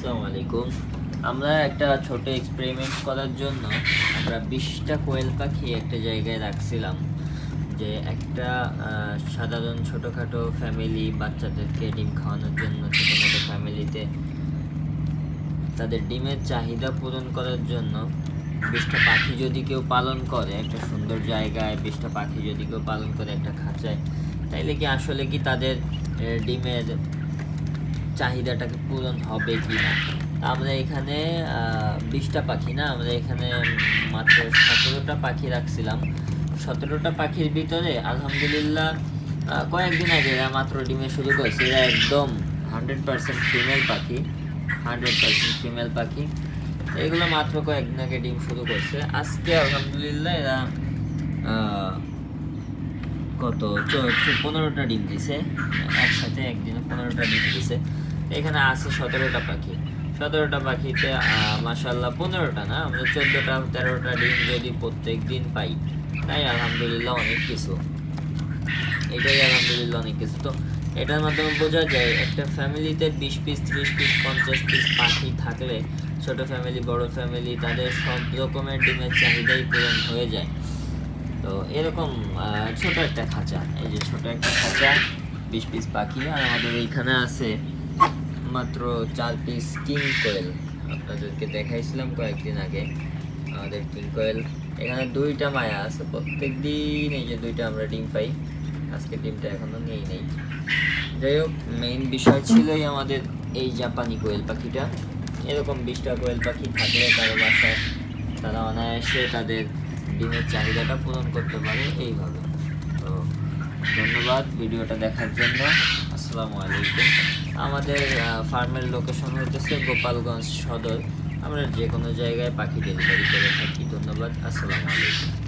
আসসালামু আলাইকুম। আমরা একটা ছোট এক্সপেরিমেন্ট করার জন্য আমরা 20টা কোয়েল পাখি একটা জায়গায় রাখছিলাম, যে একটা সাধারণ ছোটোখাটো ফ্যামিলি বাচ্চাদেরকে ডিম খাওয়ানোর জন্য ছোটোখাটো ফ্যামিলিতে তাদের ডিমের চাহিদা পূরণ করার জন্য 20টা পাখি যদি কেউ পালন করে একটা সুন্দর জায়গায়, 20টা পাখি যদি কেউ পালন করে একটা খাঁচায়, তাইলে কি আসলে কি তাদের ডিমের চাহিদাটাকে পূরণ হবে কি না। আমরা এখানে 20টা পাখি না, আমরা এখানে মাত্র 17টা পাখি রাখছিলাম। 17টা পাখির ভিতরে আলহামদুলিল্লাহ কয়েকদিন আগে এরা মাত্র ডিমে শুরু করছে। এরা একদম 100% ফিমেল পাখি, 100% ফিমেল পাখি। এগুলো মাত্র কয়েকদিন আগে ডিম শুরু করছে। আজকে আলহামদুলিল্লাহ এরা কত 15টা ডিম দিছে, একসাথে একদিনে 15টা ডিম দিছে। এখানে আছে 17টা পাখি। 17টা পাখিতে মাশাআল্লাহ 15টা না, আমরা 14টা 13টা ডিম যদি প্রত্যেক দিন পাই, তাই আলহামদুলিল্লাহ অনেক কিছু। এটাই আলহামদুলিল্লাহ অনেক কিছু। তো এটার মাধ্যমে বোঝা যায় একটা ফ্যামিলিতে 20 পিস 30 পিস 50 পিস পাখি থাকলে, ছোট ফ্যামিলি বড় ফ্যামিলি, তাদের সব রকমের ডিমের চাহিদাই পূরণ হয়ে যায়। তো এরকম ছোট একটা খাঁচা, এই যে ছোট একটা খাঁচা, 20 পিস পাখি। আর আমাদের এইখানে আছে মাত্র 4 পিস কিং কোয়েল। আপনাদেরকে দেখাইছিলাম কয়েকদিন আগে আমাদের কিং কোয়েল। এখানে 2টা মায়া আছে, প্রত্যেক দিন এই যে 2টা আমরা ডিম পাই। আজকে ডিমটা এখনো নেই। যাই হোক, মেইন বিষয় ছিলই আমাদের এই জাপানি কোয়েল পাখিটা। এরকম 20টা কোয়েল পাখি থাকলে কারো বাসায় তারা অনায়াসে তাদের ডিমের চাহিদাটা পূরণ করতে পারে এইভাবে। তো ধন্যবাদ ভিডিওটা দেখার জন্য। আসসালামু আলাইকুম। আমাদের ফার্মের লোকেশন হতেছে গোপালগঞ্জ সদর। আমরা যে কোনো জায়গায় পাখি ডেলিভারি করে থাকি। ধন্যবাদ। আসসালামু আলাইকুম।